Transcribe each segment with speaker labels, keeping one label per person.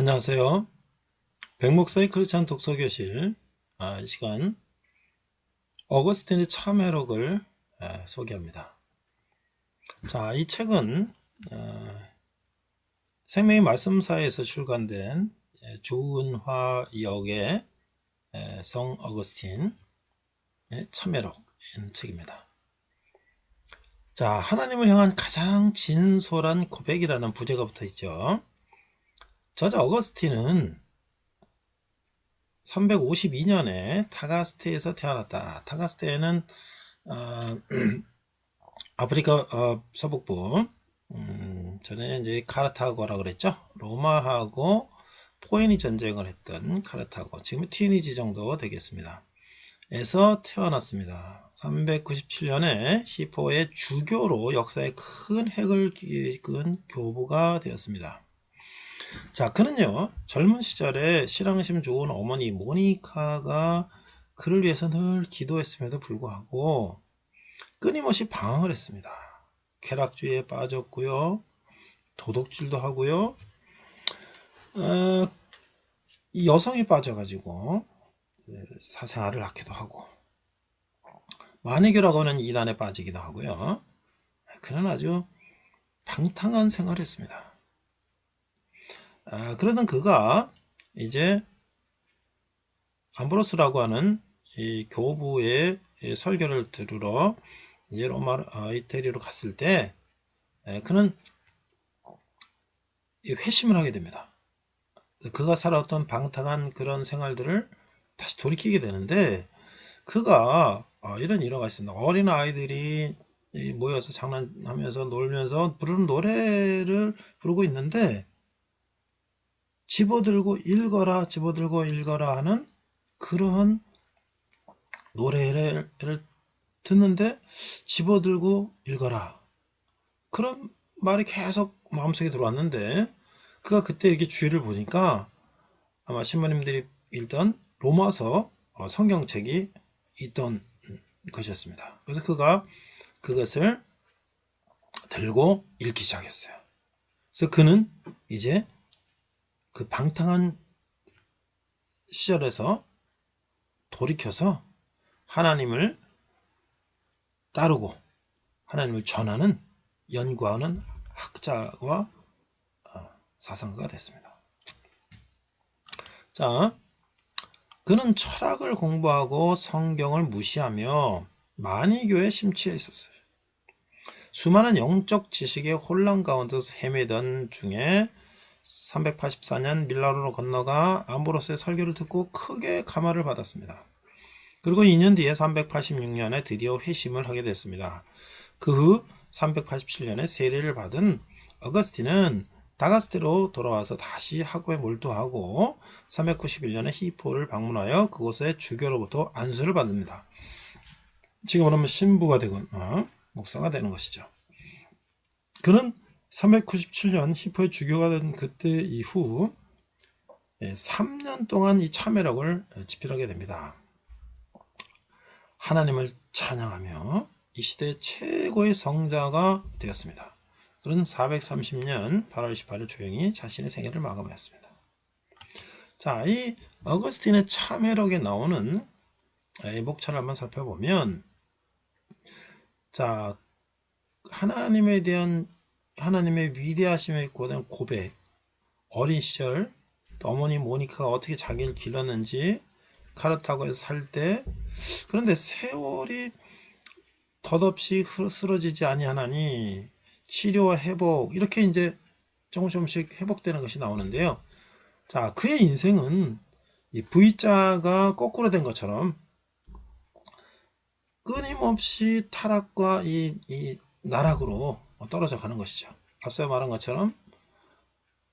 Speaker 1: 안녕하세요. 백목사의 크리스찬 독서교실. 이 시간 어거스틴의 참회록을 소개합니다. 자, 이 책은 생명의 말씀사에서 출간된 조은화 역의 성 어거스틴의 참회록인 책입니다. 자, 하나님을 향한 가장 진솔한 고백이라는 부제가 붙어 있죠. 저자 어거스틴은 352년에 타가스테에서 태어났다. 타가스테는 아프리카 서북부, 전에 이제 카르타고라 그랬죠. 로마하고 포에니 전쟁을 했던 카르타고, 지금 튀니지 정도 되겠습니다. 에서 태어났습니다. 397년에 히포의 주교로 역사에 큰 획을 그은 교부가 되었습니다. 자, 그는요, 젊은 시절에 신앙심 좋은 어머니 모니카가 그를 위해서 늘 기도했음에도 불구하고 끊임없이 방황을 했습니다. 쾌락주의에 빠졌고요, 도둑질도 하고요, 이 여성에 빠져가지고 사생활을 낳기도 하고, 마니교라고 하는 이단에 빠지기도 하고요. 그는 아주 방탕한 생활을 했습니다. 그러던 그가 이제 암브로스라고 하는 이 교부의 설교를 들으러 이제 로마 이태리로 갔을 때 그는 회심을 하게 됩니다. 그가 살아왔던 방탕한 그런 생활들을 다시 돌이키게 되는데, 그가 이런 일화가 있습니다. 어린 아이들이 모여서 장난하면서 놀면서 부르는 노래를 부르고 있는데, 집어들고 읽어라 하는 그러한 노래를 듣는데, 집어들고 읽어라, 그런 말이 계속 마음속에 들어왔는데, 그가 그때 이렇게 주위를 보니까 아마 신부님들이 읽던 로마서 성경책이 있던 것이었습니다. 그래서 그가 그것을 들고 읽기 시작했어요. 그래서 그는 이제 그 방탕한 시절에서 돌이켜서 하나님을 따르고 하나님을 전하는, 연구하는 학자와 사상가가 됐습니다. 자, 그는 철학을 공부하고 성경을 무시하며 마니교에 심취해 있었어요. 수많은 영적 지식의 혼란 가운데서 헤매던 중에 384년 밀라노로 건너가 암브로스의 설교를 듣고 크게 감화를 받았습니다. 그리고 2년 뒤에 386년에 드디어 회심을 하게 됐습니다. 그 후 387년에 세례를 받은 어거스틴은 다가스테로 돌아와서 다시 학교에 몰두하고 391년에 히포를 방문하여 그곳의 주교로부터 안수를 받습니다. 지금 그러면 신부가 되거나 목사가 되는 것이죠. 그는 397년 히포의 주교가 된 그때 이후 3년 동안 이 참회록을 집필하게 됩니다. 하나님을 찬양하며 이 시대 최고의 성자가 되었습니다. 그는 430년 8월 28일 조용히 자신의 생애를 마감하였습니다. 자, 이 어거스틴의 참회록에 나오는 목차를 한번 살펴보면, 자, 하나님에 대한 하나님의 위대하심에 대한 고백, 어린 시절 어머니 모니카가 어떻게 자기를 길렀는지, 카르타고에서 살 때, 그런데 세월이 덧없이 쓰러지지 아니하나니 치료와 회복, 이렇게 이제 조금씩 회복되는 것이 나오는데요. 자, 그의 인생은 이 V자가 거꾸로 된 것처럼 끊임없이 타락과 이 나락으로 떨어져 가는 것이죠. 앞서 말한 것처럼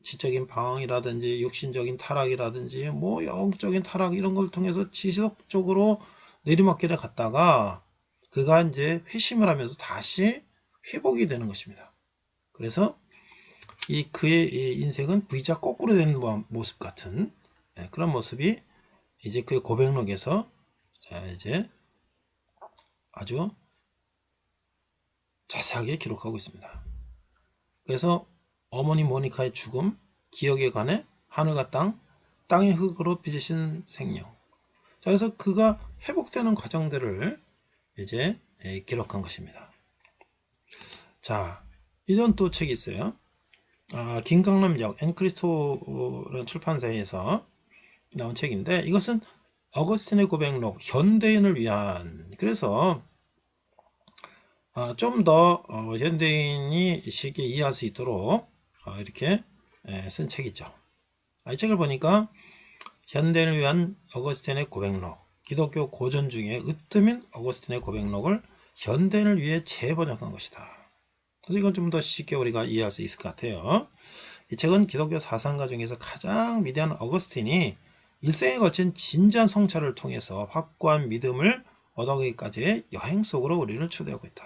Speaker 1: 지적인 방황이라든지 육신적인 타락이라든지 영적인 타락, 이런 걸 통해서 지속적으로 내리막길에 갔다가 그가 이제 회심을 하면서 다시 회복이 되는 것입니다. 그래서 그의 인생은 V자 거꾸로 된 모습 같은 그런 모습이 이제 그의 고백록에서 이제 아주 자세하게 기록하고 있습니다. 그래서 어머니 모니카의 죽음, 기억에 관해 하늘과 땅, 땅의 흙으로 빚으신 생명. 자, 그래서 그가 회복되는 과정들을 이제 기록한 것입니다. 자, 이런 또 책이 있어요. 김강남역 앵크리스토라는 출판사에서 나온 책인데, 이것은 어거스틴의 고백록, 현대인을 위한, 그래서 좀 더 현대인이 쉽게 이해할 수 있도록 이렇게 쓴 책이죠. 이 책을 보니까 현대인을 위한 어거스틴의 고백록, 기독교 고전 중에 으뜸인 어거스틴의 고백록을 현대인을 위해 재번역한 것이다. 그래서 이건 좀 더 쉽게 우리가 이해할 수 있을 것 같아요. 이 책은 기독교 사상가 중에서 가장 위대한 어거스틴이 일생에 걸친 진지한 성찰을 통해서 확고한 믿음을 얻어가기까지의 여행 속으로 우리를 초대하고 있다.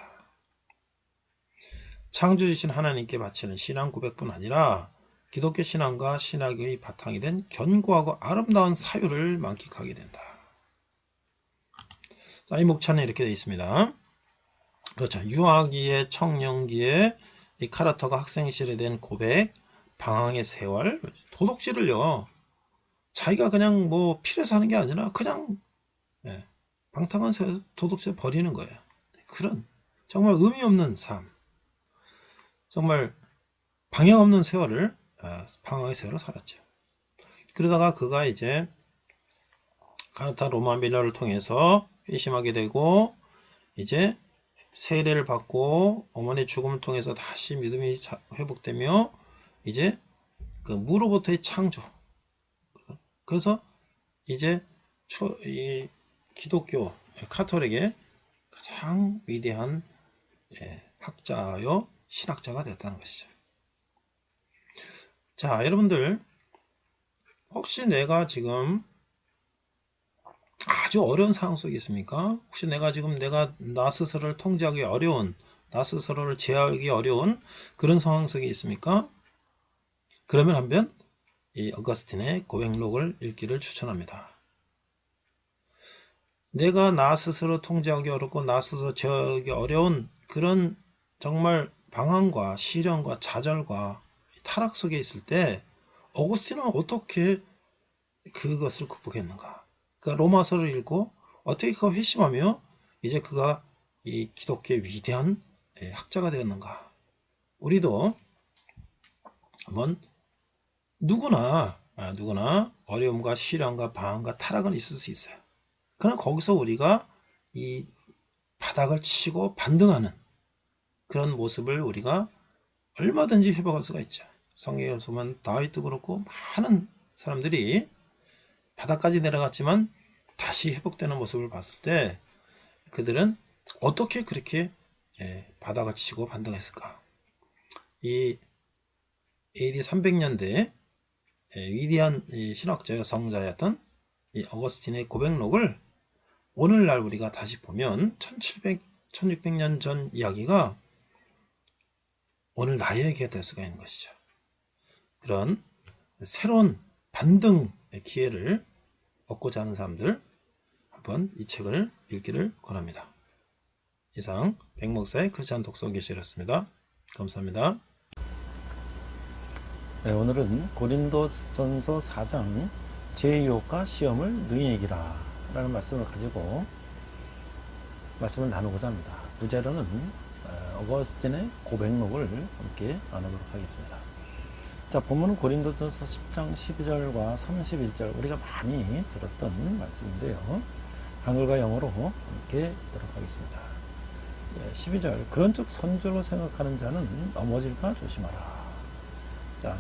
Speaker 1: 창조주신 하나님께 바치는 신앙 고백뿐 아니라 기독교 신앙과 신학의 바탕이 된 견고하고 아름다운 사유를 만끽하게 된다. 자, 이 목차는 이렇게 되어 있습니다. 그렇죠. 유아기에, 청년기에 이 카르터가 학생 시절에 대한 고백, 방황의 세월, 도덕질을요, 자기가 그냥 뭐 필요해서 하는 게 아니라 그냥 방탕한 도덕질 버리는 거예요. 그런 정말 의미 없는 삶, 정말 방향 없는 세월을 방황의 세월을 살았죠. 그러다가 그가 이제 카르타 로마 밀러를 통해서 회심하게 되고, 이제 세례를 받고 어머니의 죽음을 통해서 다시 믿음이 회복되며, 이제 그 무로부터의 창조, 그래서 이제 이 기독교 카톨릭의 가장 위대한 학자요 신학자가 됐다는 것이죠. 자, 여러분들, 혹시 내가 지금 아주 어려운 상황 속에 있습니까? 혹시 내가 지금 나 스스로를 통제하기 어려운, 나 스스로를 제어하기 어려운 그런 상황 속에 있습니까? 그러면 한번 이 어거스틴의 고백록을 읽기를 추천합니다. 내가 나 스스로 통제하기 어렵고 나 스스로 제어하기 어려운 그런 정말 방황과 시련과 좌절과 타락 속에 있을 때 어거스틴은 어떻게 그것을 극복했는가? 그러니까 로마서를 읽고 어떻게 그가 회심하며 이제 그가 이 기독교의 위대한 학자가 되었는가? 우리도 한번 누구나 어려움과 시련과 방황과 타락은 있을 수 있어요. 그러나 거기서 우리가 이 바닥을 치고 반등하는 그런 모습을 우리가 얼마든지 회복할 수가 있죠. 성경에 보면 다윗도 그렇고 많은 사람들이 바닥까지 내려갔지만 다시 회복되는 모습을 봤을 때 그들은 어떻게 그렇게 바닥을 치고 반등했을까? 이 AD 300년대에 위대한 신학자여 성자였던 이 어거스틴의 고백록을 오늘날 우리가 다시 보면 1600년 전 이야기가 오늘 나에게 될 수가 있는 것이죠. 그런 새로운 반등의 기회를 얻고자 하는 사람들, 한번 이 책을 읽기를 권합니다. 이상 백목사의 크리스찬 독서 교실이었습니다. 감사합니다.
Speaker 2: 네, 오늘은 고린도전서 4장 제2호가 시험을 능히 이기라 라는 말씀을 가지고 말씀을 나누고자 합니다. 부제로는 어거스틴의 고백록을 함께 나누도록 하겠습니다. 자, 본문은 고린도전서 10장 12절과 31절, 우리가 많이 들었던 말씀인데요. 한글과 영어로 함께 읽도록 하겠습니다. 12절, 그런즉 선줄로 생각하는 자는 넘어질까 조심하라. 자,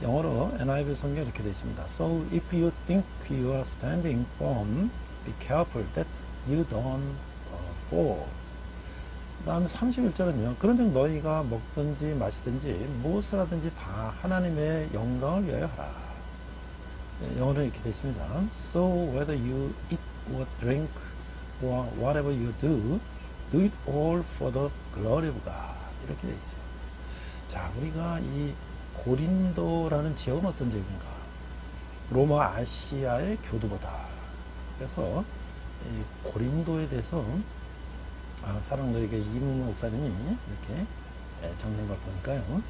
Speaker 2: 영어로 NIV 성경 이렇게 되어 있습니다. So if you think you are standing firm, be careful that you don't fall. 그 다음에 31절은요. 그런즉 너희가 먹든지 마시든지 무엇을 하든지 다 하나님의 영광을 위하여 하라. 영어로 이렇게 되어 있습니다. So whether you eat or drink or whatever you do, do it all for the glory of God. 이렇게 되어 있어요. 자, 우리가 이 고린도라는 지역은 어떤 지역인가? 로마 아시아의 교두보다. 그래서 이 고린도에 대해서 사랑도에게 이문 목사님이 이렇게 정리한 걸 보니까요.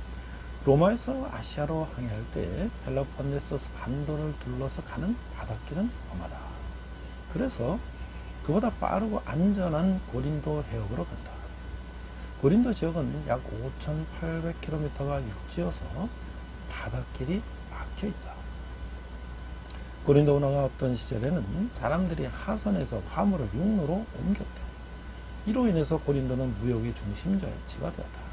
Speaker 2: 로마에서 아시아로 항해할 때 펠로폰네소스 반도를 둘러서 가는 바닷길은 험하다. 그래서 그보다 빠르고 안전한 고린도 해역으로 간다. 고린도 지역은 약 5,800km가 육지여서 바닷길이 막혀 있다. 고린도 운하가 없던 시절에는 사람들이 하선에서 화물을 육로로 옮겼다. 이로 인해서 고린도는 무역의 중심지가 되었다.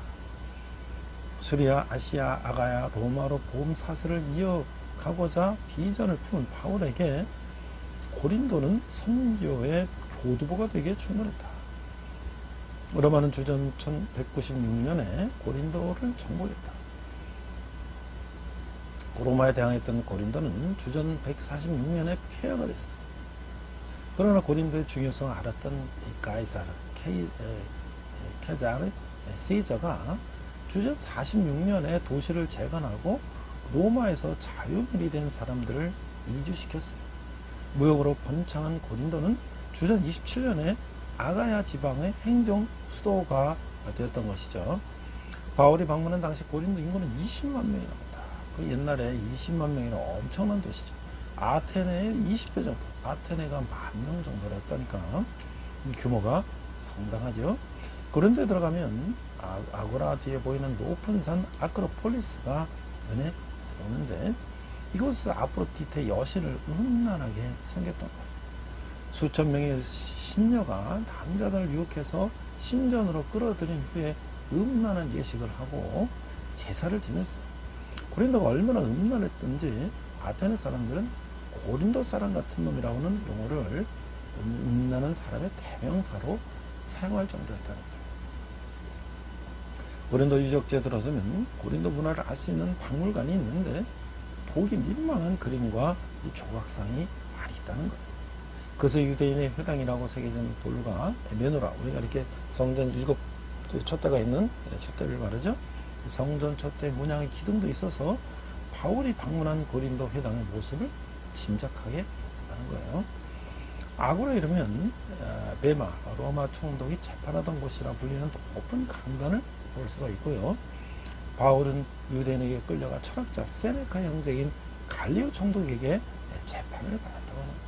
Speaker 2: 수리아, 아시아, 아가야, 로마로 보험 사슬을 이어가고자 비전을 품은 바울에게 고린도는 선교의 교두보가 되기에 충분했다. 로마는 주전 1196년에 고린도를 정복했다. 로마에 대항했던 고린도는 주전 146년에 폐허가 됐어. 그러나 고린도의 중요성을 알았던 가이사르, 케자르, 시저가 주전 46년에 도시를 재건하고 로마에서 자유민이 된 사람들을 이주시켰어요. 무역으로 번창한 고린도는 주전 27년에 아가야 지방의 행정 수도가 되었던 것이죠. 바울이 방문한 당시 고린도 인구는 20만 명이 넘었다. 그 옛날에 20만 명이나 엄청난 도시죠. 아테네의 20배 정도, 아테네가 10,000명 정도라 했다니까 이 규모가 상당하죠. 고린도에 들어가면 아고라 뒤에 보이는 높은 산 아크로폴리스가 눈에 들어오는데 이곳은 아프로디테 여신을 음란하게 섬겼던 거예요. 수천 명의 신녀가 남자들을 유혹해서 신전으로 끌어들인 후에 음란한 예식을 하고 제사를 지냈어요. 고린도가 얼마나 음란했던지 아테네 사람들은 고린도 사람 같은 놈이라고는 용어를 음란한 사람의 대명사로 사용할 정도였다는 거예요. 고린도 유적지에 들어서면 고린도 문화를 알 수 있는 박물관이 있는데 보기 민망한 그림과 이 조각상이 많이 있다는 거예요. 그래서 유대인의 회당이라고 새겨진 돌과 메노라, 우리가 이렇게 성전 7 촛대가 있는 촛대를 말하죠. 성전 촛대 문양의 기둥도 있어서 바울이 방문한 고린도 회당의 모습을 짐작하게 한다는 거예요. 아고라 이러면 베마, 로마 총독이 재판하던 곳이라 불리는 높은 강단을 볼 수가 있고요. 바울은 유대인에게 끌려가 철학자 세네카 형제인 갈리오 총독에게 재판을 받았다고 합니다.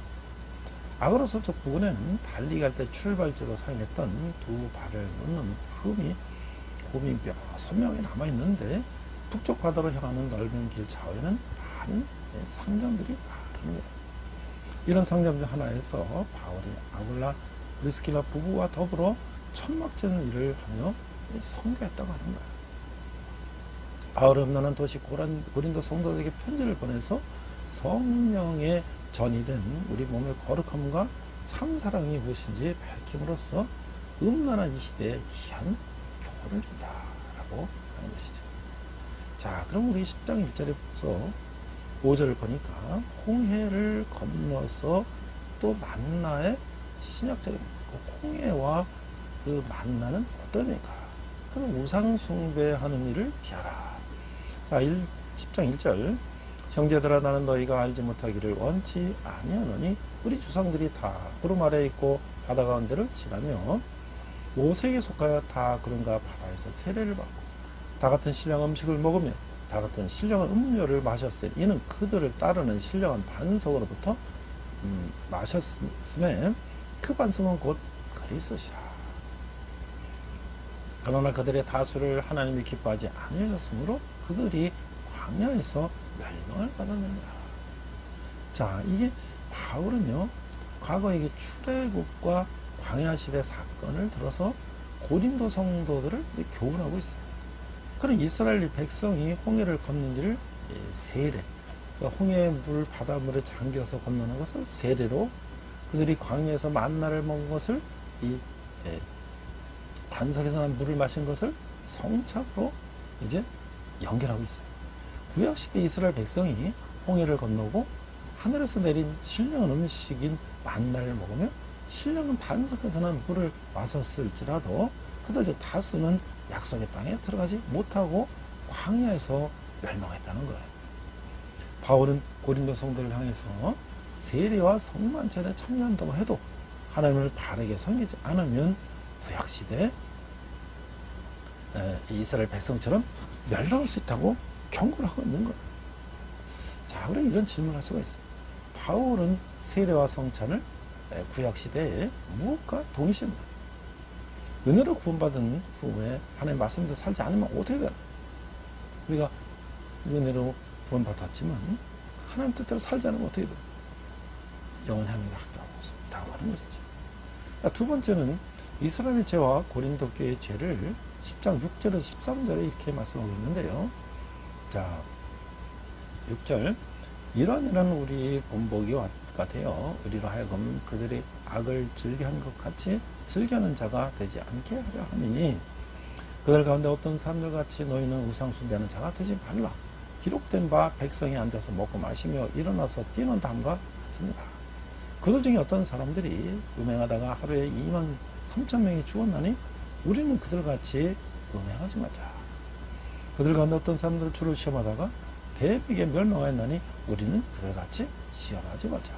Speaker 2: 아고라 서쪽 부근에는 달리 갈 때 출발지로 사용했던 두 발을 놓는 흠이 몇 선명히 남아있는데 북쪽 바다로 향하는 넓은 길 좌우에는 많은 상점들이 많은 거예요. 이런 상점 중 하나에서 바울이 아굴라 브리스킬라 부부와 더불어 천막제는 일을 하며 선교했다고 하는 거예요. 바울은 험난한 도시 고린도 성도들에게 편지를 보내서 성령의 전이 된 우리 몸의 거룩함과 참사랑이 무엇인지 밝힘으로써 음란한 이 시대에 귀한 교훈을 준다라고 하는 것이죠. 자, 그럼 우리 10장 1절에서 5절을 보니까 홍해를 건너서 또 만나의 신약절입니다. 그 홍해와 그 만나는 어떤 의미가? 그래서 우상 숭배하는 일을 피하라. 자, 10장 1절 형제들아 나는 너희가 알지 못하기를 원치 아니하노니 우리 주상들이 다 구름 아래에 있고 바다 가운데를 지나며 모세에게 속하여 다 구름과 바다에서 세례를 받고 다 같은 신령 음식을 먹으며 다 같은 신령한 음료를 마셨으니 이는 그들을 따르는 신령한 반석으로부터 마셨음에 그 반석은 곧 그리스도시라. 그러나 그들의 다수를 하나님이 기뻐하지 아니하셨으므로 그들이 광야에서 멸망을 받았느니라. 자, 이게 바울은요 과거에 이게 출애굽과 광야 시대 사건을 들어서 고린도 성도들을 교훈하고 있어요. 그런 이스라엘 백성이 홍해를 건넌 일을 세례, 그러니까 홍해의 물 바닷물에 잠겨서 건너는 것을 세례로, 그들이 광야에서 만나를 먹은 것을 이 반석에서 난 물을 마신 것을 성착으로 이제 연결하고 있어요. 구약시대 이스라엘 백성이 홍해를 건너고 하늘에서 내린 신령한 음식인 만나를 먹으며 신령한 반석에서 난 물을 마셨을지라도 그들 다수는 약속의 땅에 들어가지 못하고 광야에서 멸망했다는 거예요. 바울은 고린도 성도를 향해서 세례와 성만찬에 참여한다고 해도 하나님을 바르게 섬기지 않으면 구약시대 이스라엘 백성처럼 멸망할 수 있다고 경고를 하고 있는 거예요. 자, 그럼 이런 질문을 할 수가 있어요. 바울은 세례와 성찬을 구약시대에 무엇과 동시한다? 은혜로 구원받은 후에 하나님의 말씀대로 살지 않으면 어떻게 되나? 우리가 은혜로 구원받았지만 하나님 뜻대로 살지 않으면 어떻게 되나? 영원히 하나님과 함께하고 하는 것이죠. 두 번째는 이스라엘의 죄와 고린도 교회의 죄를 10장 6절에서 13절에 이렇게 말씀하고 있는데요. 자, 6절 이러한 우리 본보기와 되어 우리로 하여금 그들이 악을 즐겨하는 것 같이 즐겨하는 자가 되지 않게 하려 함이니 그들 가운데 어떤 사람들 같이 너희는 우상 숭배하는 자가 되지 말라. 기록된 바 백성이 앉아서 먹고 마시며 일어나서 뛰는 담과 같으니라. 그들 중에 어떤 사람들이 음행하다가 하루에 2만 3천 명이 죽었나니 우리는 그들 같이 음행하지 말자. 그들 가운데 어떤 사람들 주를 시험하다가 대백에 멸망하였나니 우리는 그들 같이 시험하지 말자.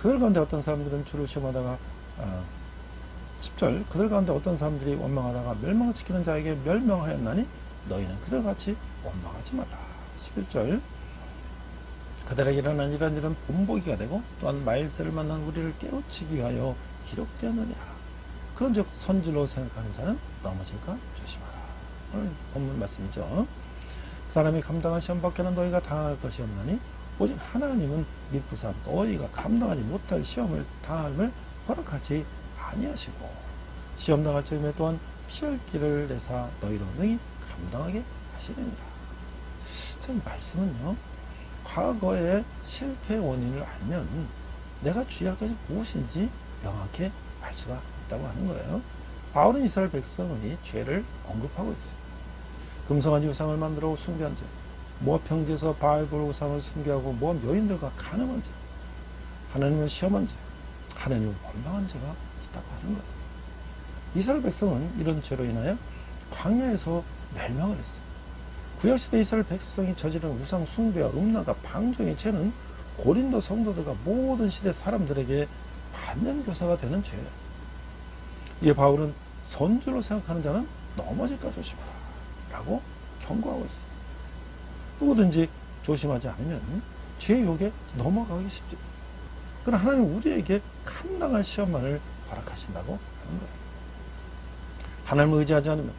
Speaker 2: 그들 가운데 어떤 사람들은 주를 시험하다가 10절 그들 가운데 어떤 사람들이 원망하다가 멸망을 지키는 자에게 멸망하였나니 너희는 그들 같이 원망하지 말라. 11절 그들에게 일어난 이런 본보기가 되고 또한 말세를 만난 우리를 깨우치기 위하여 기록되었느니라. 그런즉 선지로 생각하는 자는 넘어질까 조심하라. 오늘 본문 말씀이죠. 사람이 감당한 시험 밖에는 너희가 당할 것이 없나니 오직 하나님은 미쁘사 너희가 감당하지 못할 시험을 당함을 허락하지 아니하시고 시험 당할 적임에 또한 피할 길을 내사 너희로 능히 감당하게 하시느니라. 자, 이 말씀은요, 과거의 실패의 원인을 알면 내가 주의할 것이 무엇인지 명확히 알 수가 있다고 하는 거예요. 바울은 이스라엘 백성의 죄를 언급하고 있어요. 금성아지 우상을 만들어 숭배한 죄, 모압 평지에서 바알볼 우상을 숭배하고 모압 여인들과 간음한 죄, 하나님을 시험한 죄, 하나님을 원망한 죄가 있다고 하는 거예요. 이스라엘 백성은 이런 죄로 인하여 광야에서 멸망을 했어요. 구약시대 이스라엘 백성이 저지른 우상 숭배와 음란과 방종의 죄는 고린도 성도들과 모든 시대 사람들에게 반면교사가 되는 죄예요. 이에 바울은 선주로 생각하는 자는 넘어질까 조심하라 라고 경고하고 있어요. 누구든지 조심하지 않으면 죄의 유혹에 넘어가기 쉽죠. 그러나 하나님은 우리에게 감당할 시험만을 허락하신다고 하는 거예요. 하나님을 의지하지 않으면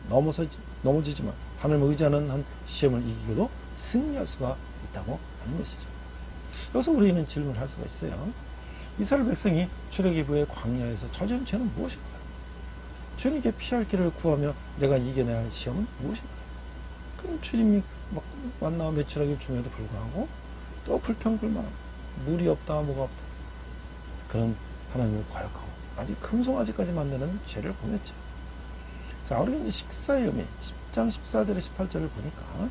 Speaker 2: 넘어지지만 하나님을 의지하는 한 시험을 이기고도 승리할 수가 있다고 하는 것이죠. 여기서 우리는 질문을 할 수가 있어요. 이스라엘 백성이 출애굽의 광야에서 저지른 죄는 무엇일까요? 주님께 피할 길을 구하며 내가 이겨내야 할 시험은 무엇일까요? 그럼 주님이 막 만나와 매출하기 중에도 불구하고 또 불평불만하고 물이 없다 뭐가 없다 그런 하나님을 거역하고 아직 금송아지까지 만드는 죄를 범했죠. 자, 우리가 이제 식사의 의미 10장 14절에 18절을 보니까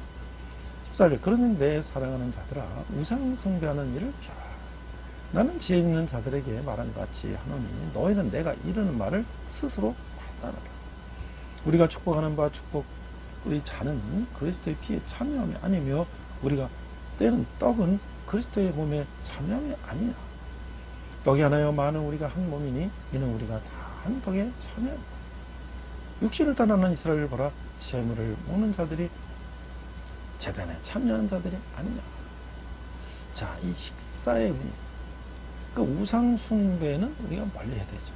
Speaker 2: 14절 그러면 내 사랑하는 자들아 우상 숭배하는 일을 피하라. 나는 지혜 있는 자들에게 말한 것 같이 하노니 너희는 내가 이르는 말을 스스로 판단하라. 우리가 축복하는 바 축복의 잔은 그리스도의 피에 참여함이 아니며 우리가 떼는 떡은 그리스도의 몸에 참여함이 아니냐. 떡이 하나여 많은 우리가 한 몸이니 이는 우리가 다 한 떡에 참여한다. 육신을 따르는 이스라엘을 보라. 재물을 먹는 자들이 제단에 참여하는 자들이 아니냐. 자, 이 식사의 의미, 그 우상 숭배는 우리가 멀리해야 되죠.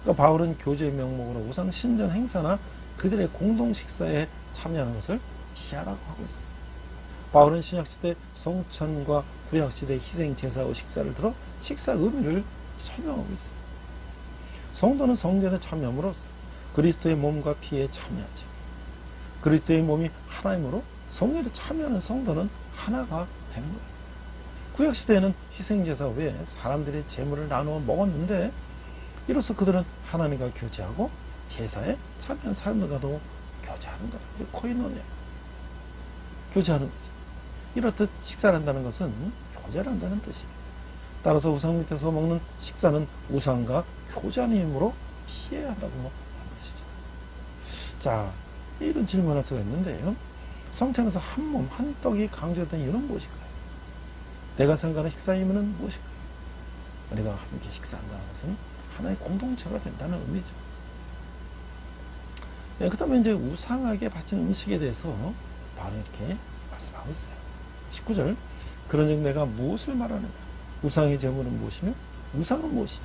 Speaker 2: 그러니까 바울은 교제의 명목으로 우상 신전 행사나 그들의 공동 식사에 참여하는 것을 피하라고 하고 있어요. 바울은 신약시대 성찬과 구약시대 희생 제사의 식사를 들어 식사 의미를 설명하고 있어요. 성도는 성전에 참여함으로써 그리스도의 몸과 피에 참여하죠. 그리스도의 몸이 하나이므로 성전에 참여하는 성도는 하나가 되는 거예요. 구약시대에는 희생제사 외에 사람들이 제물을 나누어 먹었는데 이로써 그들은 하나님과 교제하고 제사에 참여한 사람들과도 교제하는 거예요. 코이노니아. 교제하는 거죠. 이렇듯 식사를 한다는 것은 교제를 한다는 뜻이에요. 따라서 우상 밑에서 먹는 식사는 우상과 교제하는 힘으로 피해야 한다고 하는 것이죠. 자, 이런 질문을 할 수가 있는데요. 성찬에서 한 몸, 한 떡이 강조된 이유는 무엇일까요? 내가 생각하는 식사의 의미는 무엇일까요? 우리가 함께 식사한다는 것은 하나의 공동체가 된다는 의미죠. 그 다음에 이제 우상하게 바친 음식에 대해서 바로 이렇게 말씀하고 있어요. 19절. 그런즉 내가 무엇을 말하느냐? 우상의 제물은 무엇이며 우상은 무엇이냐?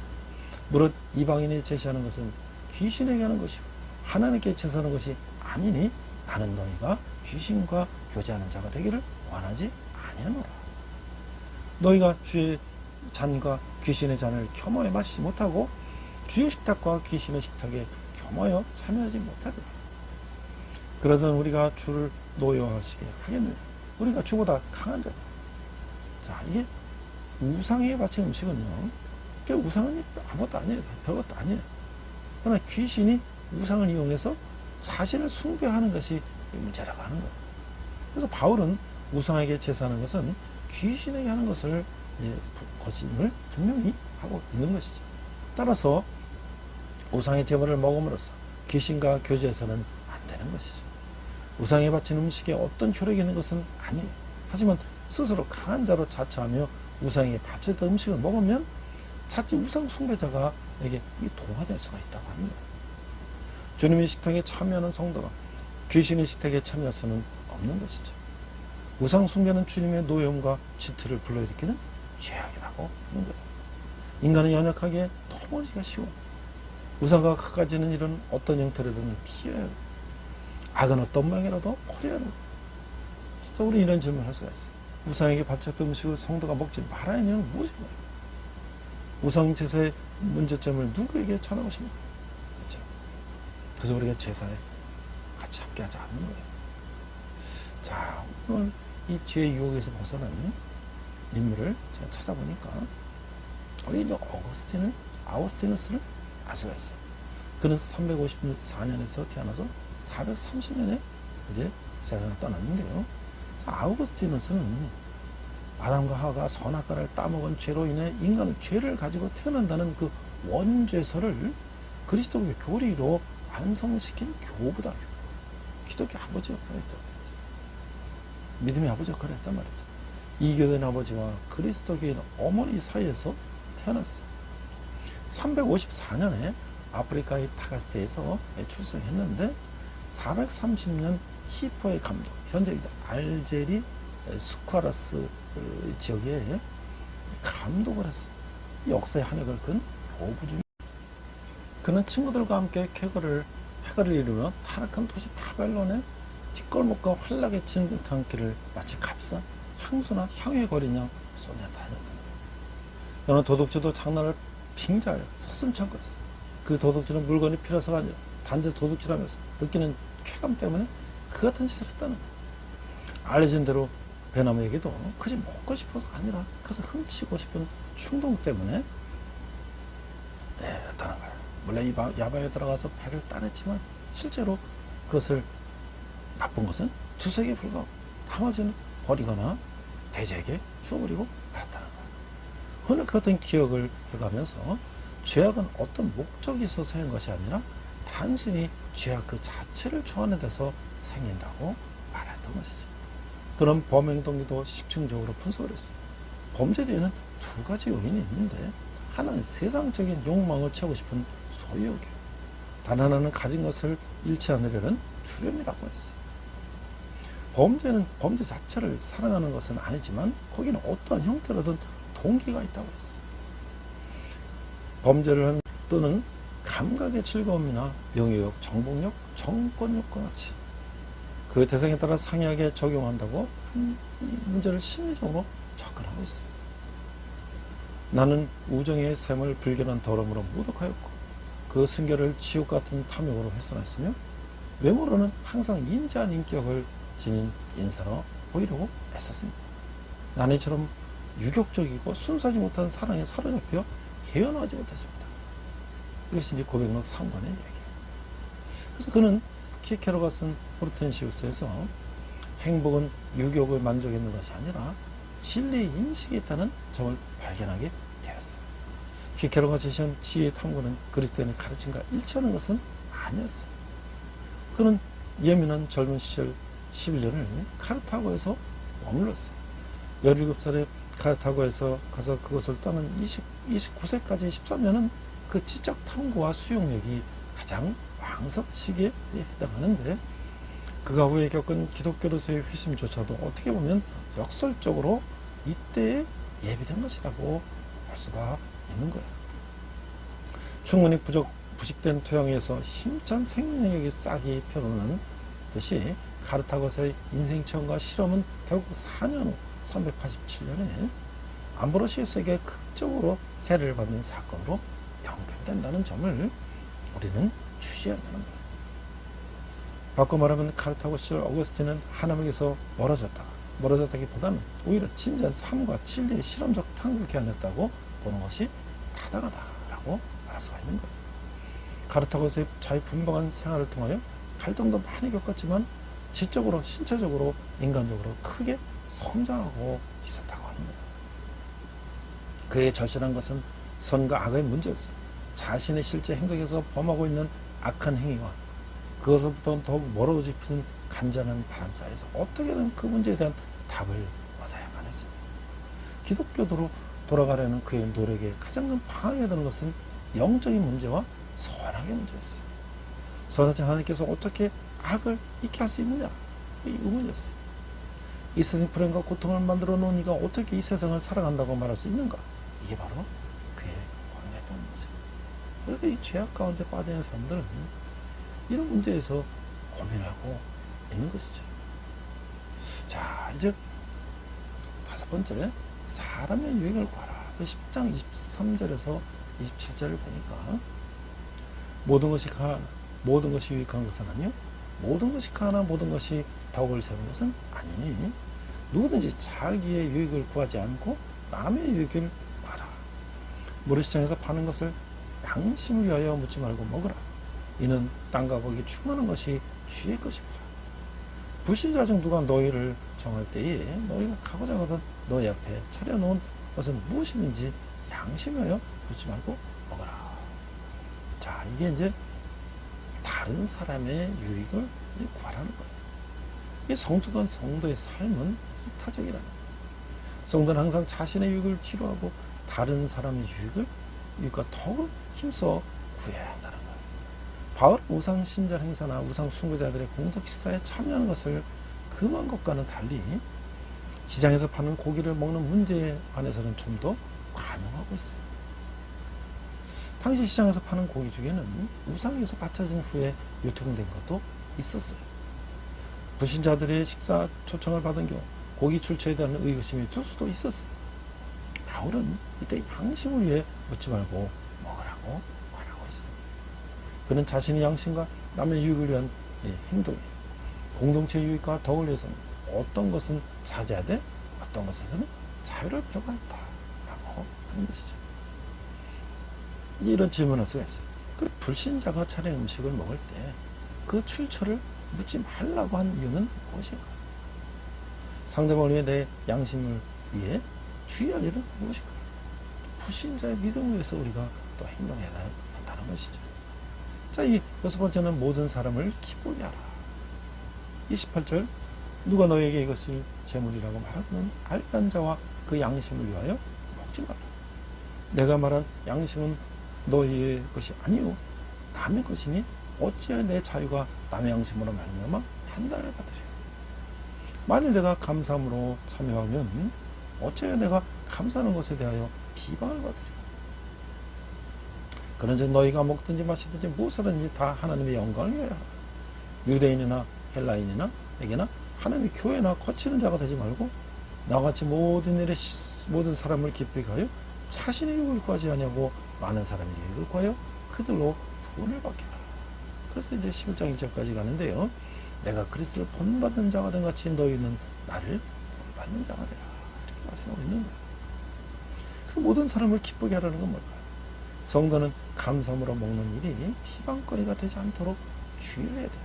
Speaker 2: 무릇 이방인이 제시하는 것은 귀신에게 하는 것이고 하나님께 제사하는 것이 아니니 나는 너희가 귀신과 교제하는 자가 되기를 원하지 아니하노라. 너희가 주의 잔과 귀신의 잔을 겸하여 마시지 못하고 주의 식탁과 귀신의 식탁에 겸하여 참여하지 못하리라. 그러던 우리가 주를 노여하시게 하겠느냐? 우리가 주보다 강한 자다. 자, 이게 우상에 바친 음식은요, 우상은 아무것도 아니에요. 별것도 아니에요. 그러나 귀신이 우상을 이용해서 자신을 숭배하는 것이 문제라고 하는 거예요. 그래서 바울은 우상에게 제사하는 것은 귀신에게 하는 것을 거짓을 분명히 하고 있는 것이죠. 따라서 우상의 제물을 먹음으로써 귀신과 교제해서는 안 되는 것이죠. 우상에 바친 음식에 어떤 효력이 있는 것은 아니에요. 하지만 스스로 강한 자로 자처하며 우상에게 바쳤던 음식을 먹으면 자칫 우상 숭배자가 에게 동화될 수가 있다고 하는 거예요. 주님의 식탁에 참여하는 성도가 귀신의 식탁에 참여할 수는 없는 것이죠. 우상 숭배는 주님의 노여움과 질투를 불러일으키는 죄악이라고 하는 거예요. 인간은 연약하게 넘어지기가 쉬워. 우상과 가까워지는 일은 어떤 형태로든 피해야 해요. 악은 어떤 모양이라도 버려야 하는 거예요. 그래서 우리 이런 질문을 할 수가 있어요. 우상에게 바쳤던 음식을 성도가 먹지 말아야 하는 이유는 무엇인가요? 우상 제사의 문제점을 누구에게 전하고 싶습니까? 그렇죠? 그래서 우리가 제사에 같이 함께하지 않는 거예요. 자, 오늘 이 죄의 유혹에서 벗어난 인물을 제가 찾아보니까 우리 이제 아우구스티누스를 알 수가 있어요. 그는 354년에서 태어나서 430년에 이제 세상을 떠났는데요. 아우구스티누스는 아담과 하와가 선악과를 따먹은 죄로 인해 인간은 죄를 가지고 태어난다는 그 원죄설을 그리스도교 교리로 완성시킨 교부다. 기독교 아버지 역할을 했단 말이죠. 믿음의 아버지 역할을 했단 말이죠. 이교된 아버지와 그리스도교인 어머니 사이에서 태어났어요. 354년에 아프리카의 타가스테에서 출생했는데 430년 히포의 감독, 현재 알제리 스쿠아라스 지역에 감독을 했어요. 역사의 한획을 끈 교부 중. 그는 친구들과 함께 해거를 이루며 타락한 도시 바벨론의 뒷골목과 환락의 진흙탕길을 마치 값싼 향수나 향유의 거리냐 쏘냐 다녔던 거예요. 그는 도둑질도 장난을 빙자하여 서슴찮고 했어요. 그 도둑질은 물건이 필요해서가 아니라 단지 도둑질하면서 느끼는 쾌감 때문에 그 같은 짓을 했다는 거예요. 알려진 대로 베나무에게도 그저 먹고 싶어서 아니라 그것을 훔치고 싶은 충동 때문에 했다는 거예요. 원래 야바에 들어가서 배를 따냈지만 실제로 그것을 나쁜 것은 두세에 불과하고 나머지는 버리거나 대제에게 주어버리고 말았다는 거예요. 오늘 그 같은 기억을 해가면서 죄악은 어떤 목적이 있어서 한 것이 아니라 단순히 죄악 그 자체를 좋아하는 데서 생긴다고 말했던 것이죠. 그런 범행 동기도 집중적으로 분석을 했어요. 범죄 뒤에는 두 가지 요인이 있는데 하나는 세상적인 욕망을 채우고 싶은 소유욕이에요. 단 하나는 가진 것을 잃지 않으려는 두려움이라고 했어요. 범죄는 범죄 자체를 사랑하는 것은 아니지만 거기는 어떠한 형태로든 동기가 있다고 했어요. 범죄를 하는 또는 감각의 즐거움이나 명예욕, 정복욕, 정권욕과 같이 그 대상에 따라 상이하게 적용한다고 이 문제를 심리적으로 접근하고 있어요. 나는 우정의 샘을 불결한 더러움으로 모독하였고 그 순결을 지옥 같은 탐욕으로 훼손했으며 외모로는 항상 인자한 인격을 지닌 인사로 보이려고 애썼습니다. 나는 이처럼 유격적이고 순수하지 못한 사랑에 사로잡혀 헤어나오지 못했습니다. 이것이 이제 고백록 3권의 이야기예요. 그래서 그는 키케로가 쓴 호르텐시우스에서 행복은 유격을 만족했는 것이 아니라 진리의 인식이 있다는 점을 발견하게 되었어요. 키케로가 제시한 지혜의 탐구는 그리스도인의 가르침과 일치하는 것은 아니었어요. 그는 예민한 젊은 시절 11년을 카르타고에서 머물렀어요. 17살에 카르타고에서 가서 그것을 떠난 29세까지 13년은 그 지적 탐구와 수용력이 가장 왕성 시기에 해당하는데 그가 후에 겪은 기독교로서의 회심조차도 어떻게 보면 역설적으로 이때에 예비된 것이라고 볼 수가 있는 거예요. 충분히 부식된 토양에서 힘찬 생명력이 싹이 펴오는 듯이 카르타고서의 인생 체험과 실험은 결국 4년 후 387년에 암브로시우스에게 극적으로 세례를 받는 사건으로 연결된다는 점을 우리는 주시해야 하는 거예요. 바꿔 말하면 카르타고 시절 어거스틴은 하나님에게서 멀어졌다기보다는 오히려 진지한 삶과 진리의 실험적 탐구 기한이었다고 보는 것이 타당하다라고 말할 수가 있는 거예요. 카르타고에서의 자유분방한 생활을 통하여 갈등도 많이 겪었지만 지적으로, 신체적으로, 인간적으로 크게 성장하고 있었다고 하는 거예요. 그의 절실한 것은 선과 악의 문제였어요. 자신의 실제 행동에서 범하고 있는 악한 행위와 그것으로부터 더욱 멀어지고 싶은 간절한 바람 사이에서 어떻게든 그 문제에 대한 답을 얻어야만 했어요. 기독교도로 돌아가려는 그의 노력에 가장 큰 방해가 되는 것은 영적인 문제와 선악의 문제였어요. 선하신 하나님께서 어떻게 악을 있게 할 수 있느냐? 이 의문이었어요. 이 세상 불행과 고통을 만들어 놓은 이가 어떻게 이 세상을 살아간다고 말할 수 있는가? 이게 바로 그의 고민했던 거죠. 그런데 이 죄악 가운데 빠져있는 사람들은 이런 문제에서 고민하고 있는 것이죠. 자, 이제 5번째, 사람의 유익을 구하라. 10장 23절에서 27절을 보니까 모든 것이 유익한 것은 아니요 모든 것이 가나 모든 것이 덕을 세우는 것은 아니니 누구든지 자기의 유익을 구하지 않고 남의 유익을 구하라. 모래시장에서 파는 것을 양심을 위하여 묻지 말고 먹으라. 이는 땅과 거기 충만한 것이 주의 것입니다. 불신자 중 누가 너희를 정할 때에 너희가 가고자 하거든 너희 앞에 차려놓은 것은 무엇이든지 양심하여 묻지 말고 먹어라. 자, 이게 이제 다른 사람의 유익을 구하라는 거예요. 이 성숙한 성도의 삶은 이타적이라는 거예요. 성도는 항상 자신의 유익을 뒤로하고 다른 사람의 유익과 덕을 힘써 구해야 한다는 거예요. 바울 우상 신전 행사나 우상 숭배자들의 공적 식사에 참여하는 것을 금한 것과는 달리 시장에서 파는 고기를 먹는 문제에 관해서는 좀 더 관용하고 있어요. 당시 시장에서 파는 고기 중에는 우상에서 바쳐진 후에 유통된 것도 있었어요. 불신자들의 식사 초청을 받은 경우 고기 출처에 대한 의구심이 들 수도 있었어요. 바울은 이때 양심을 위해 묻지 말고 먹으라고 권하고 있어요. 그는 자신의 양심과 남의 유익을 위한 행동에 공동체 유익과 덕을 위해서는 어떤 것은 자제하되 어떤 것에서는 자유를 필요가 있다라고 하는 것이죠. 이런 질문을 할 수가 있어요. 그 불신자가 차린 음식을 먹을 때 그 출처를 묻지 말라고 한 이유는 무엇인가? 상대방을 위해 내 양심을 위해 주의할 일은 무엇인가? 불신자의 믿음을 위해서 우리가 또 행동해야 한다는 것이죠. 자, 이 6번째는 모든 사람을 기쁘게 하라. 28절 누가 너에게 이것을 재물이라고 말하거든 알게 자와 그 양심을 위하여 먹지 말라. 내가 말한 양심은 너희의 것이 아니요 남의 것이니 어찌하여 내 자유가 남의 양심으로 말미암아 판단을 받으랴. 만일 내가 감사함으로 참여하면 어찌하여 내가 감사하는 것에 대하여 비방을 받으랴. 그런즉 너희가 먹든지 마시든지 무엇이든지 다 하나님의 영광을 위하여 하라. 유대인이나 헬라인이나 에게나 하나님의 교회나 거치는 자가 되지 말고 나같이 모든 사람을 기쁘게 하여 자신의 유익을 구하지 아니하고 많은 사람의 유익을 구하여 그들로 구원을 받게 하라. 그래서 이제 11장 2절까지 가는데요. 내가 그리스도를 본받는 자가 된 같이 너희는 나를 본받는 자가 되라. 이렇게 말씀하고 있는 거예요. 그래서 모든 사람을 기쁘게 하라는 건 뭘까요? 성도는 감사함으로 먹는 일이 비방거리가 되지 않도록 주의해야 된다.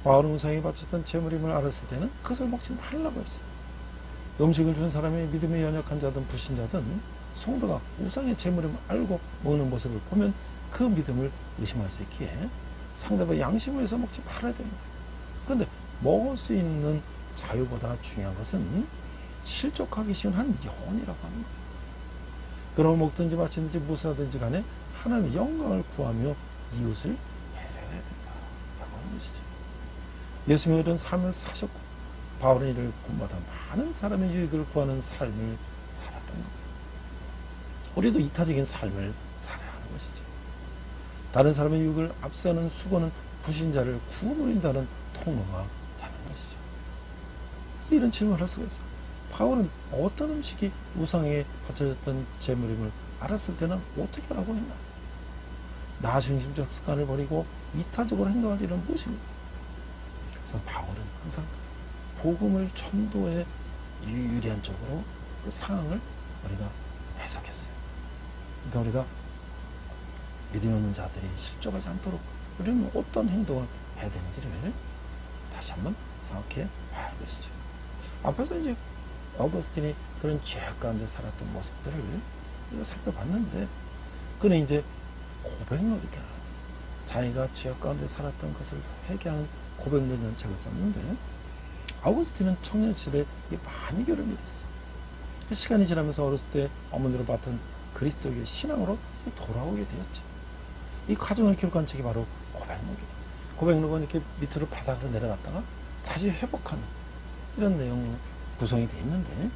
Speaker 2: 바울은 우상에 바쳤던 제물임을 알았을 때는 그것을 먹지 말라고 했어요. 음식을 준 사람의 믿음에 연약한 자든 불신자든 성도가 우상의 제물임을 알고 먹는 모습을 보면 그 믿음을 의심할 수 있기에 상대방 양심을 위해서 먹지 말아야 되는 거예요. 그런데 먹을 수 있는 자유보다 중요한 것은 실족하기 쉬운 한 영혼이라고 하는 거예요. 그럼 먹든지 마시든지 무엇하든지 간에 하나님의 영광을 구하며 이웃을 배려해야 된다라고 하는 것이죠. 예수님은 이런 삶을 사셨고 바울은 이를 본받아 많은 사람의 유익을 구하는 삶을 살았던 겁니다. 우리도 이타적인 삶을 살아야 하는 것이죠. 다른 사람의 유익을 앞세우는 수고는 불신자를 구원하는 통로가 되는 것이죠. 그래서 이런 질문을 할 수가 있어요. 바울은 어떤 음식이 우상에게 바쳐졌던 제물임을 알았을 때는 어떻게 하라고 했나? 나 중심적 습관을 버리고 이타적으로 행동할 일은 무엇입니까? 그래서 바울은 항상 복음을 전도에 유리한 쪽으로 그 상황을 우리가 해석했어요. 그러니까 우리가 믿음이 없는 자들이 실족하지 않도록 우리는 어떤 행동을 해야 되는지를 다시 한번 생각해 봐야 할 것이죠. 앞에서 이제 어거스틴이 그런 죄악 가운데 살았던 모습들을 우리가 살펴봤는데, 그는 이제 고백록이다. 자기가 죄악 가운데 살았던 것을 회개하는 고백록이라는 책을 썼는데, 아우구스틴은 청년 시절에 만이교를 믿었어요. 그 시간이 지나면서 어렸을 때 어머니로 봤던 그리스도의 신앙으로 돌아오게 되었죠. 이 과정을 기록한 책이 바로 고백록이에요. 고백록은 이렇게 밑으로 바닥으로 내려갔다가 다시 회복하는 이런 내용으로 구성이 되어 있는데,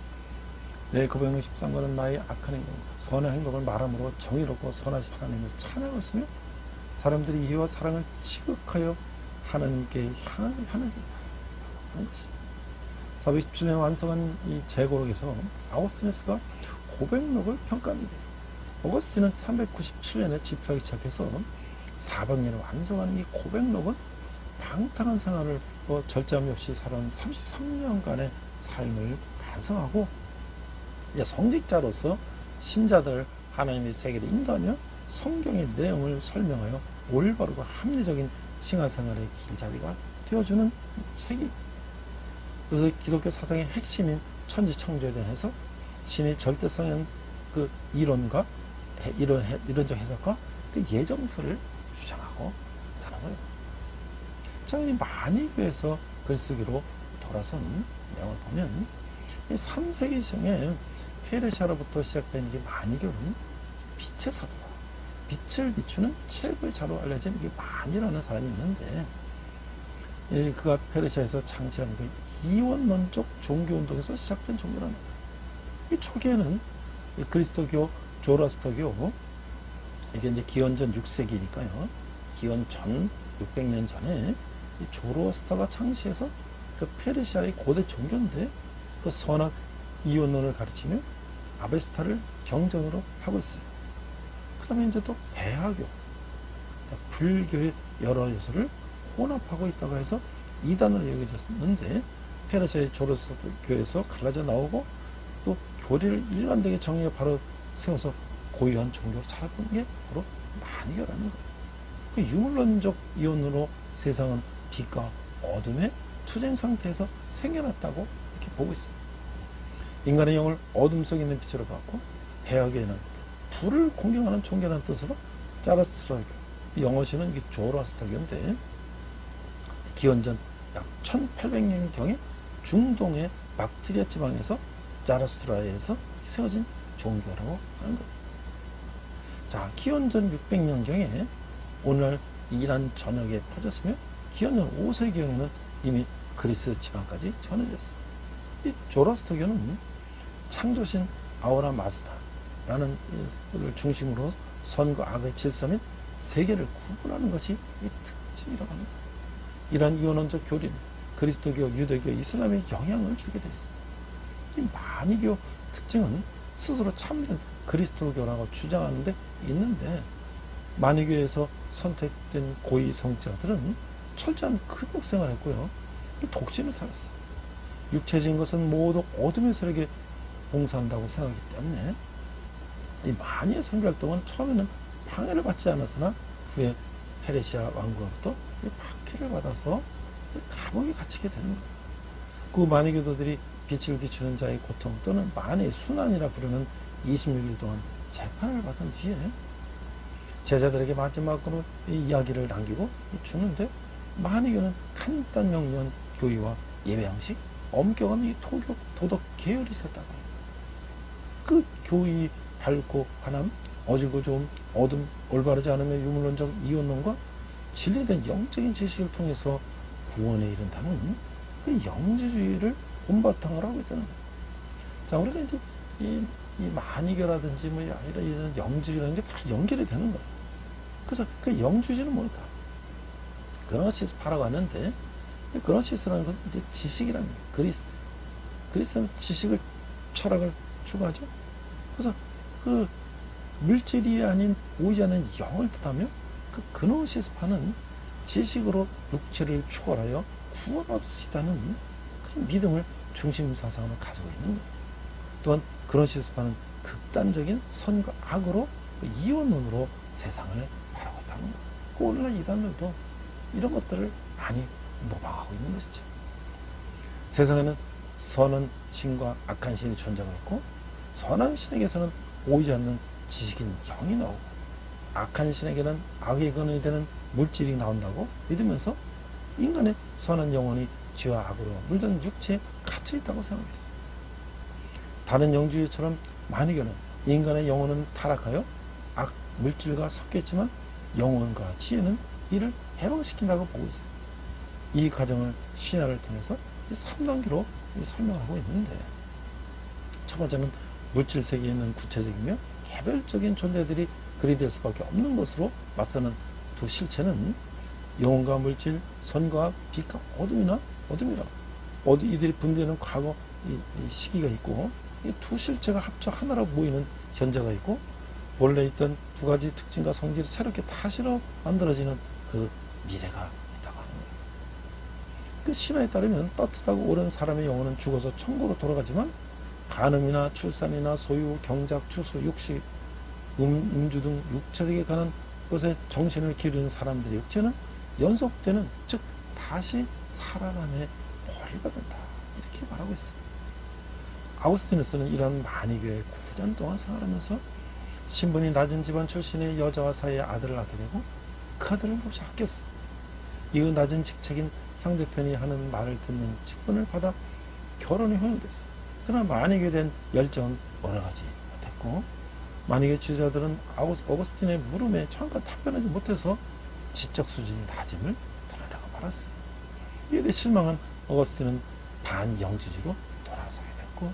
Speaker 2: 내 고백록 13권은 나의 악한 행동, 선한 행동을 말함으로 정의롭고 선하신 하나님을 찬양하시며 사람들이 이해와 사랑을 지극하여 하나님께 향하는 것이 427년에 완성한 이 제고록에서 아우구스티누스가 고백록을 평가합니다. 어거스틴은 397년에 집필하기 시작해서 400년에 완성한 이 고백록은 방탕한 생활을 절제함이 없이 살아온 33년간의 삶을 반성하고 이제 성직자로서 신자들 하나님의 세계를 인도하며 성경의 내용을 설명하여 올바르고 합리적인 신앙생활의 길잡이가 되어주는 이 책이, 그래서 기독교 사상의 핵심인 천지창조에 대해서 신의 절대성의 그 이론과 이론적 해석과 그 예정설을 주장하고 있다는 거예요. 자, 이 만이교에서 글쓰기로 돌아선 내용을 보면 3세기경에 페르시아로부터 시작된 이 만이교는 빛의 사도다. 빛을 비추는 최고의 자로 알려진 이 만이라는 사람이 있는데, 그가 페르시아에서 창시한 그 이원론적 종교운동에서 시작된 종교라는 거예요. 이 초기에는 이 그리스도교, 조라스터교, 이게 이제 기원전 6세기니까요. 기원 전 600년 전에 이 조로스터가 창시해서 그 페르시아의 고대 종교인데, 그 선악 이원론을 가르치며 아베스타를 경전으로 하고 있어요. 그 다음에 이제 또 배하교, 불교의 여러 요소를 혼합하고 있다고 해서 이단으로 여겨졌는데, 페르시아의 조로스터 교에서 갈라져 나오고 또 교리를 일관되게 정리해 바로 세워서 고유한 종교로 살아본 게 바로 만이교라는 거예요. 그 유물론적 이론으로 세상은 빛과 어둠의 투쟁 상태에서 생겨났다고 이렇게 보고 있어요. 인간의 영을 어둠 속에 있는 빛으로 봤고, 배하교에는 불을 공경하는 종교라는 뜻으로 자라스트라교, 영어시는 이게 조로아스터교인데, 기원전 약 1800년경에 중동의 박트리아 지방에서 자라스트라에서 세워진 종교라고 하는 거예요. 자, 기원전 600년경에 오늘날 이란 전역에 퍼졌으며, 기원전 5세기경에는 이미 그리스 지방까지 전해졌어요. 이 조라스터교는 창조신 아우라 마즈다라는 을 중심으로 선과 악의 질서 및 세계를 구분하는 것이 이 특징이라고 합니다. 이러한 이원론적 교리는 그리스도교, 유대교, 이슬람에 영향을 주게 됐어요. 이 만이교 특징은 스스로 참된 그리스도교라고 주장하는 데 있는데, 만이교에서 선택된 고위 성자들은 철저한 금욕생활을 했고요. 독신을 살았어요. 육체적인 것은 모두 어둠의 세력에 봉사한다고 생각하기 때문에 이 만이의 선교활동은 처음에는 방해를 받지 않았으나 후에 페르시아 왕국으로부터 박해를 받아서 감옥에 갇히게 되는 거예요. 그 만이교도들이 빛을 비추는 자의 고통 또는 만의 순환이라 부르는 26일 동안 재판을 받은 뒤에 제자들에게 마지막으로 이 이야기를 남기고 죽는데, 만이교는 간단 명료한 교의와 예배 양식, 엄격한 이 도덕 계열이 있었다고 합니다. 그 교의 밝고 환함, 어질고 좋음, 어둠, 올바르지 않으며 유물론적 이원론과 진리된 영적인 지식을 통해서 구원에 이른다는 그 영지주의를 본바탕으로 하고 있다는 거예요. 자, 우리가 이제 이 만이교라든지 뭐 이런 영주의라는 게 다 연결이 되는 거예요. 그래서 그 영주의는 뭘까? 그노시스파라고 하는데, 그노시스라는 것은 이제 지식이라는 거예요. 그리스. 그리스는 지식을, 철학을 추구하죠. 그래서 그 물질이 아닌 보이지 않는 영을 뜻하며, 그 그노시스파는 지식으로 육체를 초월하여 구원을 얻을 수 있다는 그런 믿음을 중심 사상으로 가지고 있는 거예요. 또한 그노시스파는 극단적인 선과 악으로 그 이원론으로 세상을 바라고 있다는 거예요. 그 오늘날 이단들도 이런 것들을 많이 모방하고 있는 것이죠. 세상에는 선한 신과 악한 신이 존재하고 있고, 선한 신에게서는 보이지 않는 지식인 영이 나오고, 악한 신에게는 악의 근원이 되는 물질이 나온다고 믿으면서 인간의 선한 영혼이 죄와 악으로 물든 육체에 갇혀 있다고 생각했어요. 다른 영주의처럼 만이교는 인간의 영혼은 타락하여 악 물질과 섞였지만 영혼과 지혜는 이를 해방시킨다고 보고 있어요. 이 과정을 신화를 통해서 3단계로 설명하고 있는데, 첫 번째는 물질 세계에 있는 구체적이며 개별적인 존재들이 그리 될 수밖에 없는 것으로 맞서는 두 실체는 영혼과 물질, 선과 악, 빛과 어둠이라 이들이 분리되는 과거 이 시기가 있고, 이 두 실체가 합쳐 하나로 모이는 현재가 있고, 원래 있던 두 가지 특징과 성질이 새롭게 다시로 만들어지는 그 미래가 있다고 하는 거예요. 그 신화에 따르면 떳떳하고 옳은 사람의 영혼은 죽어서 천국으로 돌아가지만, 간음이나 출산이나 소유, 경작, 추수, 육식, 음주 등 육체적에 관한 것에 정신을 기르는 사람들의 육체는 연속되는, 즉 다시 살아남에 벌을 받는다, 이렇게 말하고 있어요. 아우구스티누스는 이런 만이교에 9년 동안 생활하면서 신분이 낮은 집안 출신의 여자와 사이에 아들을 낳게 되고, 그 아들을 몹시 아꼈어. 이후 낮은 직책인 상대편이 하는 말을 듣는 직분을 받아 결혼이 허용됐어. 그러나 만이교에 대한 열정은 오래가지 못했고, 만이교 지도자들은 어거스틴의 물음에 정확한 답변하지 못해서 지적 수준이 낮음을 드러내고 말았어. 이에 대해 실망한 어거스틴은 반영지주로 돌아서게 됐고,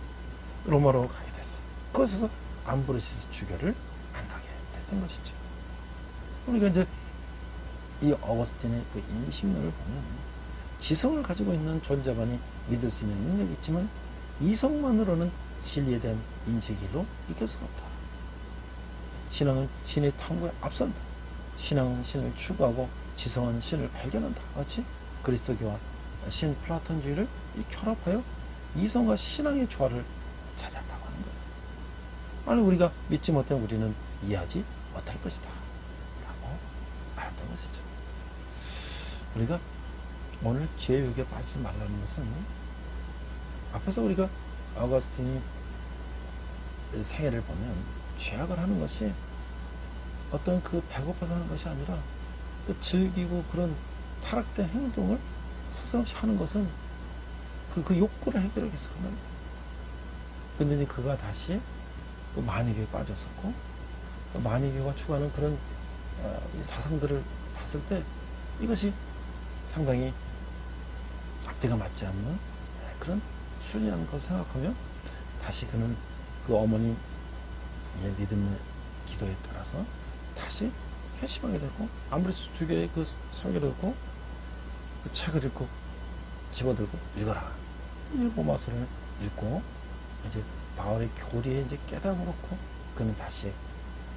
Speaker 2: 로마로 가게 됐어. 그곳에서 암브로시스 주교를 만나게 됐던 것이죠. 우리가 이제 이 어거스틴의 그 인식론을 보면, 지성을 가지고 있는 존재만이 믿을 수 있는 능력이 있지만 이성만으로는 진리에 대한 인식으로 이길 수가 없다. 신앙은 신의 탐구에 앞선다. 신앙은 신을 추구하고 지성은 신을 발견한다. 마치 그리스도교와 신 플라톤주의를 결합하여 이성과 신앙의 조화를 찾았다고 하는 거예요. 만약 우리가 믿지 못하면 우리는 이해하지 못할 것이다 라고 말했던 것이죠. 우리가 오늘 죄욕에 빠지지 말라는 것은, 앞에서 우리가 어거스틴이 생애를 보면 죄악을 하는 것이 어떤 그 배고파서 하는 것이 아니라, 그 즐기고 그런 타락된 행동을 서슴없이 하는 것은 그 욕구를 해결하기 위해서 하는 거예요. 근데 그가 다시 또 만이교에 빠졌었고, 또 만이교가 추구하는 그런 사상들을 봤을 때 이것이 상당히 앞뒤가 맞지 않는 그런 수준이라는 것을 생각하며, 다시 그는 그 어머니의 믿음의 기도에 따라서 다시 회심하게 되고, 암브로시스 주교의 그 설교를 듣고 그 책을 읽고 집어들고 읽어라, 이 로마서를 읽고 이제 바울의 교리에 이제 깨달음을 얻고, 그는 다시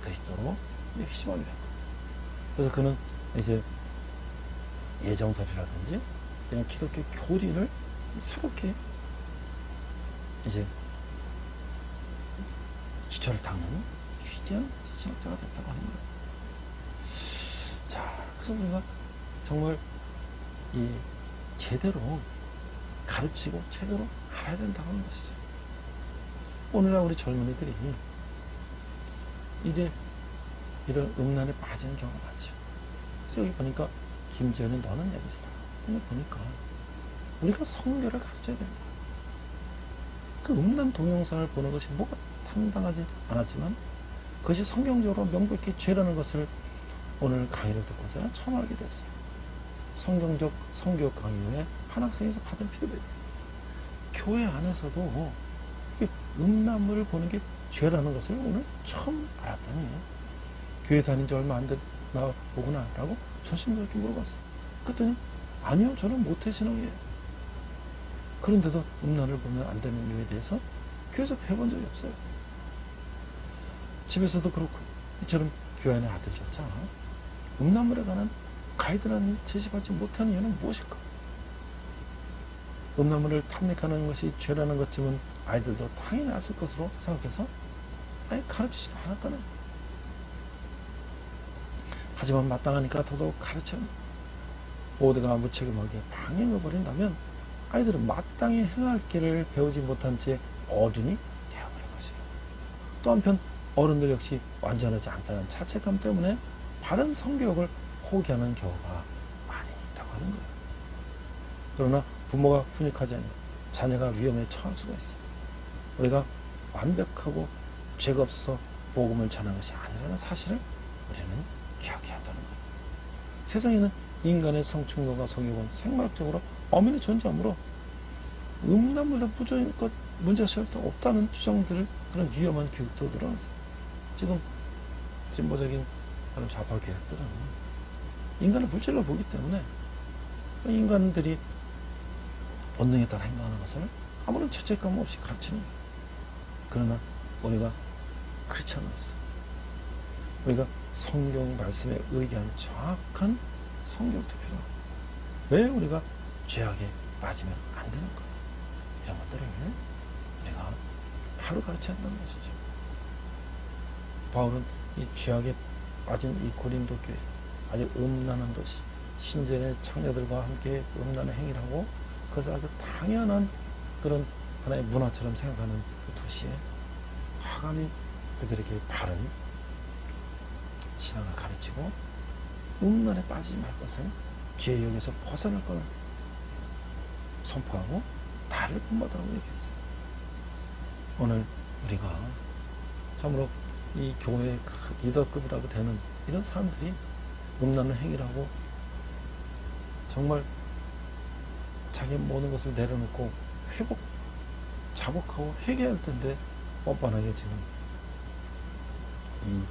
Speaker 2: 그리스도로 회심하게 되고, 그래서 그는 이제 예정설이라든지 그냥 기독교 교리를 새롭게 이제 기초를 닦는 위대한 신학자가 됐다고 하는 거예요. 자, 그래서 우리가 정말 이 제대로 가르치고 제대로 알아야 된다고 하는 것이죠. 오늘날 우리 젊은이들이 이제 이런 음란에 빠지는 경우가 많죠. 그래서 여기 보니까 김지현이 너는 얘기시다. 여기 보니까 우리가 성결을 가르쳐야 된다. 그 음란 동영상을 보는 것이 뭐가 당당하지 않았지만 그것이 성경적으로 명백히 죄라는 것을 오늘 강의를 듣고서 처음 알게 됐어요. 성경적 성교육 강의에 한 학생에서 받은 피드백. 교회 안에서도 이게 음란물을 보는 게 죄라는 것을 오늘 처음 알았다니. 교회 다닌 지 얼마 안 됐나 보구나 라고 조심스럽게 물어봤어요. 그랬더니 아니요, 저는 모태신앙이에요. 그런데도 음란을 보면 안 되는 이유에 대해서 교회에서 배워본 적이 없어요. 집에서도 그렇고 이처럼 교회 안의 아들조차 음란물에 관한 가이드라인을 제시받지 못하는 이유는 무엇일까? 음란물을 탐닉하는 것이 죄라는 것쯤은 아이들도 당연히 아실 것으로 생각해서 아예 가르치지도 않았다는 거예요. 하지만 마땅하니까 더더욱 가르쳐요. 모두가 무책임하게 방임해버린다면 아이들은 마땅히 행할 길을 배우지 못한 채 어른이 되어버린 것이에요. 또 한편 어른들 역시 완전하지 않다는 자책감 때문에 바른 성교육을 포기하는 경우가 많이 있다고 하는 거예요. 그러나 부모가 훈육하지 않으면 자녀가 위험에 처할 수가 있어요. 우리가 완벽하고 죄가 없어서 복음을 전한 것이 아니라는 사실을 우리는 기억해야 한다는 거예요. 세상에는 인간의 성충동과 성욕은 생물학적으로 엄연히 존재하므로 음란물도 무조건 문제가 없다는 주장들을 그런 위험한 교육도 늘어났어요. 지금 진보적인 그런 좌파 교육들은 인간을 물질로 보기 때문에 인간들이 본능에 따라 행동하는 것을 아무런 죄책감 없이 가르치는 거예요. 그러나 우리가 그렇지 않았어요. 우리가 성경 말씀에 의기한 정확한 성경도 필요하고 왜 우리가 죄악에 빠지면 안 되는가, 이런 것들을 우리가 바로 가르쳐야 한다는 것이죠. 바울은 이 죄악에 빠진 이 고린도 교회, 아주 음란한 도시, 신전의 창녀들과 함께 음란한 행위를 하고 그것을 아주 당연한 그런 하나의 문화처럼 생각하는 그 도시에 화감히 그들에게 바른 신앙을 가르치고 음란에 빠지지 말 것을, 죄의 영에서 벗어날 걸 선포하고 나를 본받으라고 얘기했어요. 오늘 우리가 참으로 이 교회의 리더급이라고 되는 이런 사람들이 음란을 행위를 하고 정말 자기 모든 것을 내려놓고 자복하고 회개할 텐데 뻔뻔하게 지금 이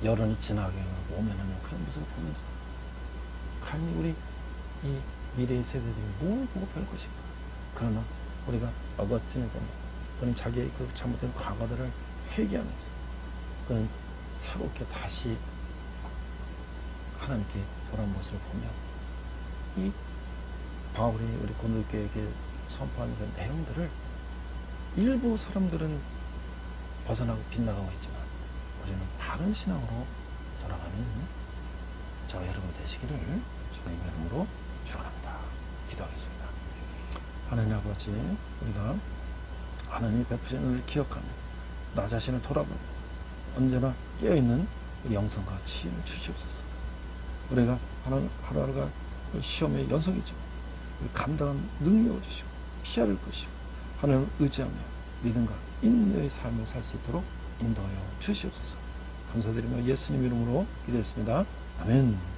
Speaker 2: 여론이 지나가게 오면하는 그런 모습을 보면서 감히 우리 이 미래의 세대들이 뭘 보고 배울 것인가. 그러나 우리가 어거스틴을 보면 그는 자기의 그 잘못된 과거들을 회개하면서 그는 새롭게 다시 하나님께 돌아온 모습을 보면 이 바울이 우리 고린도교회에게 선포하는 그 내용들을 일부 사람들은 벗어나고 빗나가고 있지만 우리는 바른 신앙으로 돌아가는 저와 여러분 되시기를 주님의 이름으로 축원합니다. 기도하겠습니다. 하나님 아버지, 우리가 하나님이 베푸신 은혜를 기억하며 나 자신을 돌아보며 언제나 깨어있는 영성과 지혜를 주시옵소서. 우리가 하루하루가 시험의 연속이지만 우리 감당한 능력을 주시고 피할 것이고 하나님을 의지하며 믿음과 인내의 삶을 살 수 있도록 인도하여 주시옵소서. 감사드리며 예수님 이름으로 기도했습니다. 아멘.